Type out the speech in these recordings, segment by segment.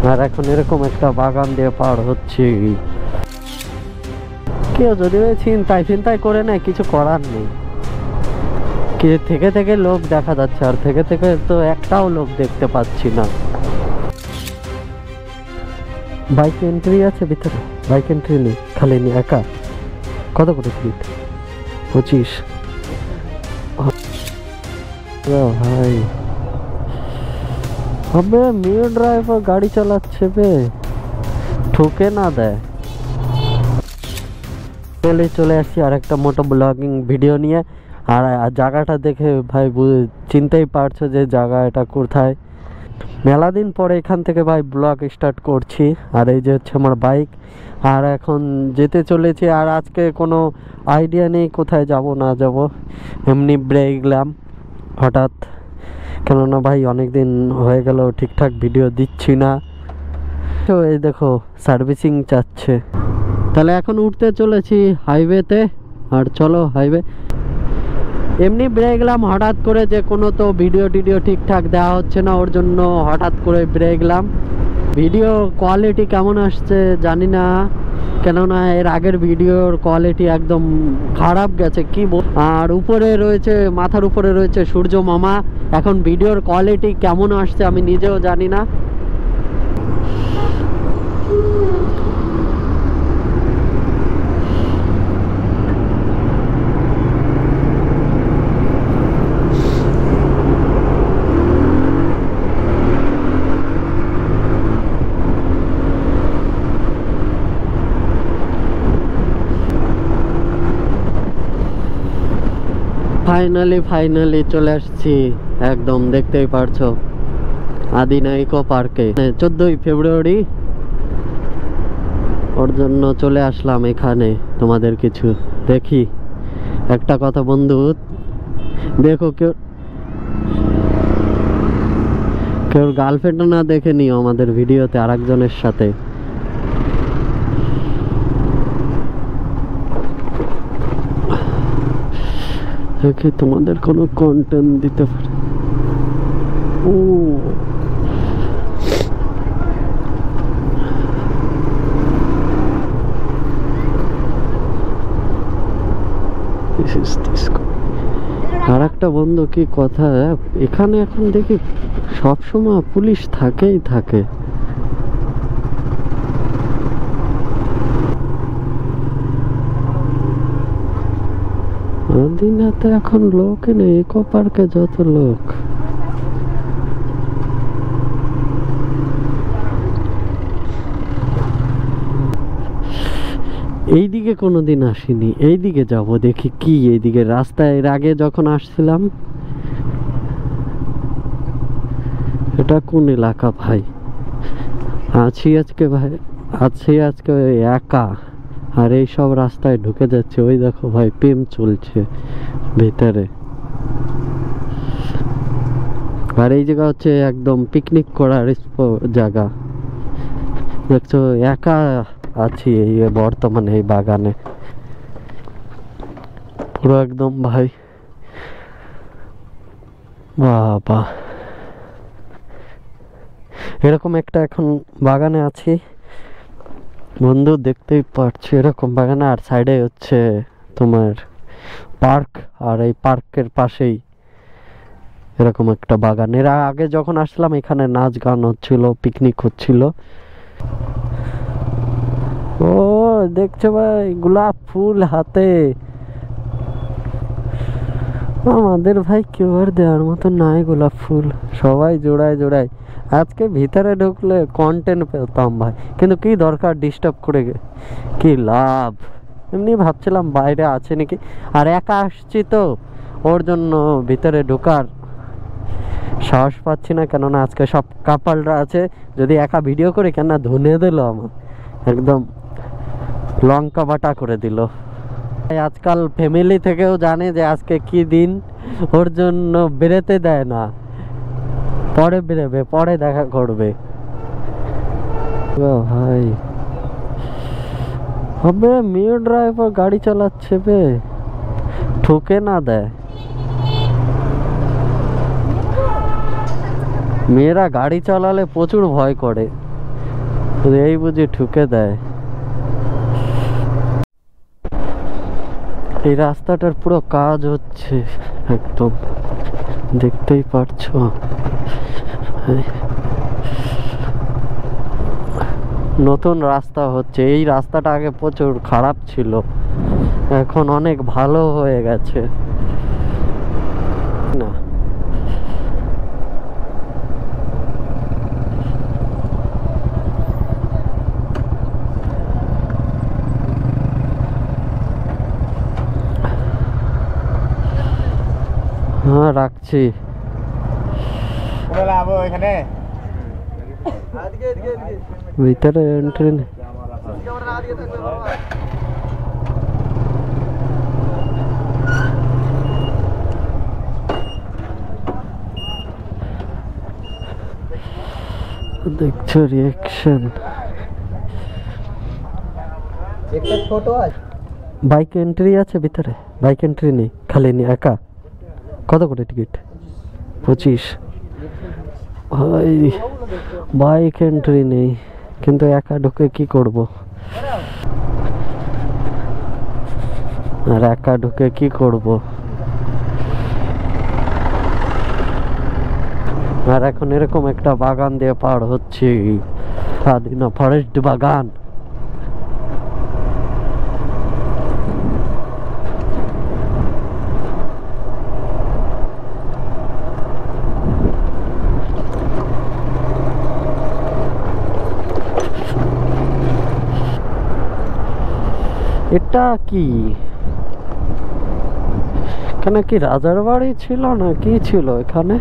আর এখন এরকম একটা বাগান দিয়ে পার হচ্ছে। কেউ যদি চিন্তায় চিন্তায় করে নেয় কিছু করার নেই। কে থেকে থেকে লোক দেখা যাচ্ছে, আর থেকে থেকে তো একটাও লোক দেখতে পাচ্ছি না। বাইক এন্ট্রি আছে ভিতরে? বাইক এন্ট্রি নেই, খালি নি একা। কত করে টিকিট? 25। ভাই হবে মেয়ে ড্রাইভার গাড়ি চালাচ্ছে বে, ঠুকে না দেয়। চলে আসছি আর একটা মোটো ব্লগিং ভিডিও নিয়ে। আর জায়গাটা দেখে ভাই চিনতেই পারছো যে জায়গা এটা কোথায়। মেলা দিন পরে এখান থেকে ভাই ব্লগ স্টার্ট করছি। আর এই যে হচ্ছে আমার বাইক, আর এখন যেতে চলেছি। আর আজকে কোনো আইডিয়া নেই কোথায় যাব না যাব, এমনি বেরোলাম হঠাৎ। কেননা ভাই অনেক দিন হয়ে গেল ঠিকঠাক ভিডিও দিচ্ছি না। তো এই দেখো সার্ভিসিং চাচ্ছে। তাহলে এখন উঠতে চলেছি হাইওয়েতে। আর চলো হাইওয়ে এমনি ব্রেক গেলাম হঠাৎ করে, যে কোনো তো ভিডিও টিডিও ঠিকঠাক দেওয়া হচ্ছে না, ওর জন্য হঠাৎ করে ব্রেক গেলাম। ভিডিও কোয়ালিটি কেমন আসছে জানি না, কেননা এর আগের ভিডিওর কোয়ালিটি একদম খারাপ গেছে কি। আর উপরে রয়েছে, মাথার উপরে রয়েছে সূর্য মামা। এখন ভিডিওর কোয়ালিটি কেমন আসছে আমি নিজেও জানি না। ফাইনালি চলে আসছি একদম, দেখতেই পারছো আদিনা ইকো পার্কে। 14ই ফেব্রুয়ারি, ওর জন্য চলে আসলাম এখানে। তোমাদের কিছু দেখি একটা কথা বন্ধু, দেখো কেউ গার্লফ্রেন্ড না দেখে নিও আমাদের ভিডিওতে আরেকজনের সাথে। দেখি তোমাদের কোনো কন্টেন্ট দিতে পারে। ও আর একটা বন্ধু কি কথা, এখানে এখন দেখি সবসময় পুলিশ থাকেই থাকে। দিনাতে এখন লোক নেই, ইকো পার্কে যত লোক। এইদিকে কোনোদিন আসিনি, এইদিকে যাব দেখি কি এইদিকে রাস্তায় এর আগে যখন আসছিলাম। এটা কোন এলাকা ভাই? আছি আজকে ভাই, আজকে একা। আর এই সব রাস্তায় ঢুকে যাচ্ছে। ওই দেখো ভাই প্রেম চলছে ভিতরে। আর এই জায়গা হচ্ছে একদম পিকনিক করার জায়গা। দেখছো একা আছি এই বর্তমানে এই বাগানে পুরো একদম ভাই। বাবা এরকম একটা এখন বাগানে আছি বন্ধু, দেখতেই পাচ্ছি এরকম বাগানে। আর সাইডে হচ্ছে তোমার পার্ক, আর এই পার্কের পাশেই এরকম একটা বাগান। এর আগে যখন আসলাম এখানে নাচ গান হচ্ছিল, পিকনিক হচ্ছিল। ও দেখছো ভাই গোলাপ ফুল হাতে। আমাদের ভাই কেউ আর দেওয়ার মতো নাই গোলাপ ফুল, সবাই জোড়ায় জোড়ায়। আজকে ভিতরে ঢুকলে কন্টেন্ট পেতাম ভাই, কিন্তু কি দরকার ডিস্টার্ব করে, কি লাভ। এমনি ভাবছিলাম বাইরে আছে নাকি, আর একা আসছি তো ওর জন্য ভিতরে ঢোকার সাহস পাচ্ছি না। কেননা আজকে সব কাপালরা আছে, যদি একা ভিডিও করে কেন ধুনে দিল আমার, একদম লঙ্কা বাটা করে দিল। আজকাল ফ্যামিলি থেকেও জানে যে আজকে কি দিন, ওর জন্য বেরোতে দেয় না। পরে বেরোবে, পরে দেখা করবে ভাই। হবে মেয়ে ড্রাইভার গাড়ি চালাচ্ছে বে, ঠুকে না দেয়। মেয়েরা গাড়ি চালালে প্রচুর ভয় করে, এই বুঝি ঠুকে দেয়। এই রাস্তাটার পুরো কাজ হচ্ছে একদম, দেখতেই পারছো। নতুন রাস্তা হচ্ছে। এই রাস্তাটা আগে প্রচুর খারাপ ছিল, এখন অনেক ভালো হয়ে গেছে। না হ্যাঁ রাখছি। ভিতরে এন্ট্রি নেই। দেখছো রিয়াকশন। বাইক এন্ট্রি আছে ভিতরে? বাইক এন্ট্রি নেই, খালি নি একা। কত করে টিকিট? 25। ভাই বাইক এন্ট্রি নেই, কিন্তু একা ঢুকে কি করব? আর একা ঢুকে কি করব? আর এখন এরকম একটা বাগান দিয়ে পার হচ্ছে, স্বাধীন ফরেস্ট বাগান। এটা কি এখানে কি রাজার বাড়ি ছিল না কি ছিল এখানে?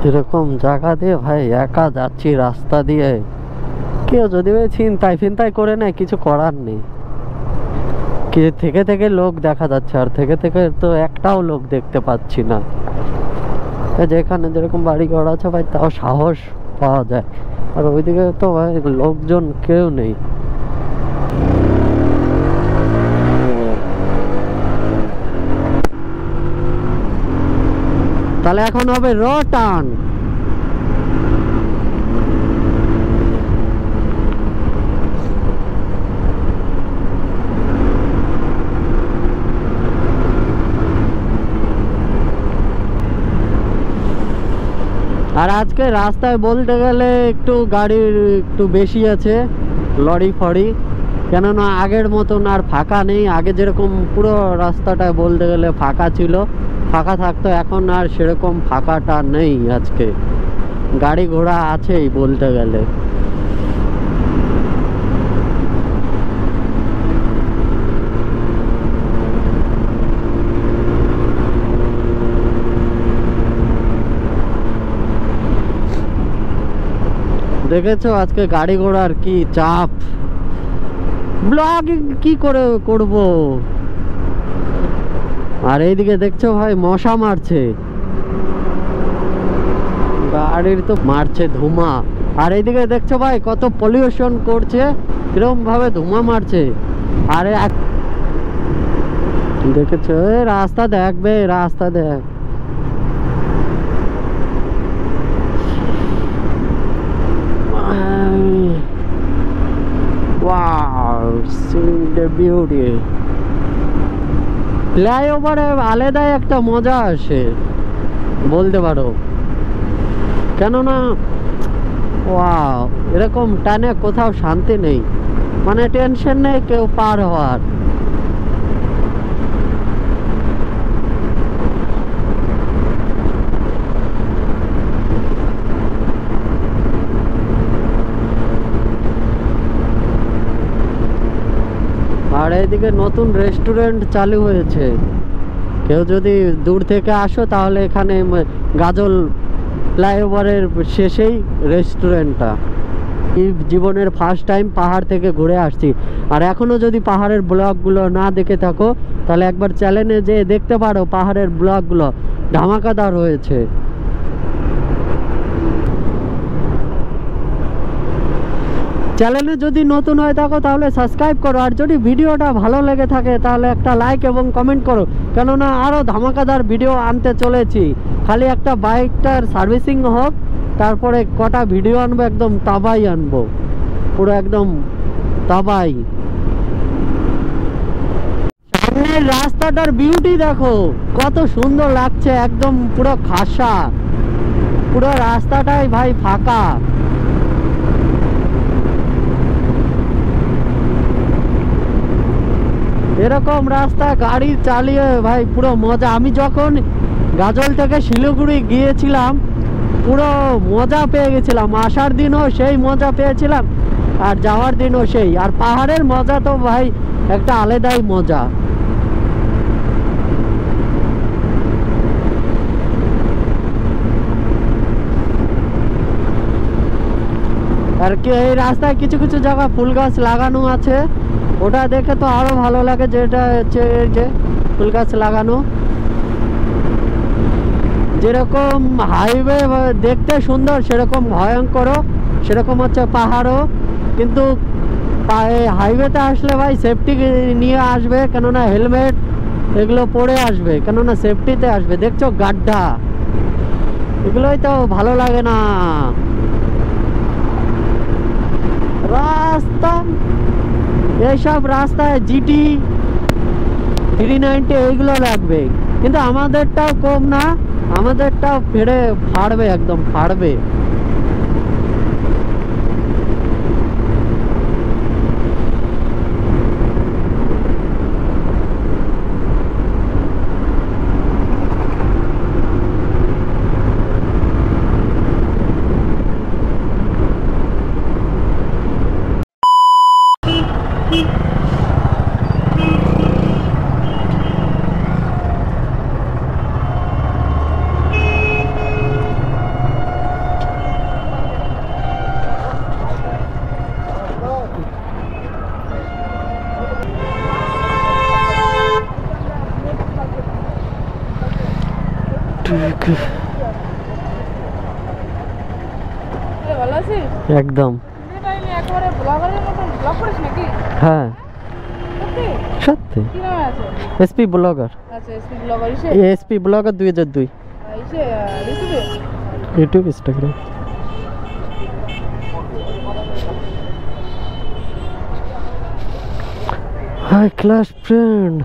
এরকম জায়গা দিয়ে ভাই একা যাচ্ছি রাস্তা দিয়ে, কেউ যদি ছিনতাই ফিনতাই করে নেয় কিছু করার নেই। কি থেকে থেকে লোক দেখা যাচ্ছে, আর থেকে থেকে তো একটাও লোক দেখতে পাচ্ছি না। যেখানে যেরকম বাড়ি ঘর আছে ভাই তাও সাহস পাওয়া যায়, আর ওইদিকে তো ভাই লোকজন কেউ নেই। তাহলে এখন হবে র টার্ন। আর আজকে রাস্তায় বলতে গেলে একটু গাড়ির একটু বেশি আছে, লরি ফরি, কেননা আগের মতন আর ফাঁকা নেই। আগে যেরকম পুরো রাস্তাটায় বলতে গেলে ফাঁকা ছিল, ফাঁকা থাকতো, এখন আর সেরকম ফাঁকাটা নেই। আজকে গাড়ি ঘোড়া আছেই বলতে গেলে। দেখেছো আজকে গাড়ি ঘোড়ার কি চাপ, ব্লগিং কি করে করব। আর এইদিকে দেখছো ভাই মশা মারছে, গাড়ির তো মারছে ধোঁয়া। আর এইদিকে দেখছো ভাই কত পলিউশন করছে, কিরকম ভাবে ধোঁয়া মারছে। আরে দেখেছো রাস্তা দেখবে, রাস্তা দেখ। Wow, seeing the beauty. ফ্লাইওভারে আলাদাই একটা মজা আসে বলতে পারো, কেননা ওয়াও এরকম টানে কোথাও শান্তি নেই, মানে টেনশন নেই কেউ পার হওয়ার। আর এইদিকে নতুন রেস্টুরেন্ট চালু হয়েছে, কেউ যদি দূর থেকে আসো তাহলে এখানে গাজল ফ্লাইওভারের শেষেই রেস্টুরেন্টটা। এই জীবনের ফার্স্ট টাইম পাহাড় থেকে ঘুরে আসছি, আর এখনো যদি পাহাড়ের ব্লগগুলো না দেখে থাকো তাহলে একবার চ্যানেলে যেয়ে দেখতে পারো, পাহাড়ের ব্লগগুলো ধামাকাদার হয়েছে। চ্যানেলে যদি নতুন হয়ে থাকো তাহলে সাবস্ক্রাইব করো, আর যদি ভিডিওটা ভালো লেগে থাকে তাহলে একটা লাইক এবং কমেন্ট করো, কেননা আরও ধামাকাদার ভিডিও আনতে চলেছি। খালি একটা বাইকটার সার্ভিসিং হোক, তারপরে কটা ভিডিও আনবো, একদম তাবাই আনবো, পুরো একদম তাবাই। সামনের রাস্তাটার বিউটি দেখো কত সুন্দর লাগছে, একদম পুরো খাসা, পুরো রাস্তাটাই ভাই ফাঁকা। এরকম রাস্তা গাড়ি চালিয়ে ভাই পুরো মজা। আমি যখন গাজল থেকে শিলিগুড়ি গিয়েছিলাম পুরো মজা পেয়ে গেছিলাম, আসার দিনও সেই মজা পেয়েছিলাম আর যাওয়ার দিনও সেই। আর পাহাড়ের মজা তো ভাই একটা আলাদাই মজা। আর কি এই রাস্তায় কিছু কিছু জায়গা ফুল গাছ লাগানো আছে, ওটা দেখে তো আরো ভালো লাগে, যেটা হচ্ছে যে ফুল গাছ লাগানো। যেরকম হাইওয়ে দেখতে সুন্দর সেরকম ভয়ঙ্কর, সেরকম হচ্ছে পাহাড়ও। কিন্তু হাইওয়েতে আসলে ভাই সেফটি নিয়ে আসবে, কেননা হেলমেট এগুলো পরে আসবে, কেননা সেফটিতে আসবে। দেখছো গাড্ডা, এগুলোই তো ভালো লাগে না। রাস্তা এইসব রাস্তায় জিটি 390 এইগুলো লাগবে, কিন্তু আমাদেরটাও কম না, আমাদেরটাও ফেড়ে ফাড়বে, একদম ফাড়বে। একদম হ্যাঁ সত্যি। SP blogger, SP blogger 2002 YouTube Instagram. High class friend.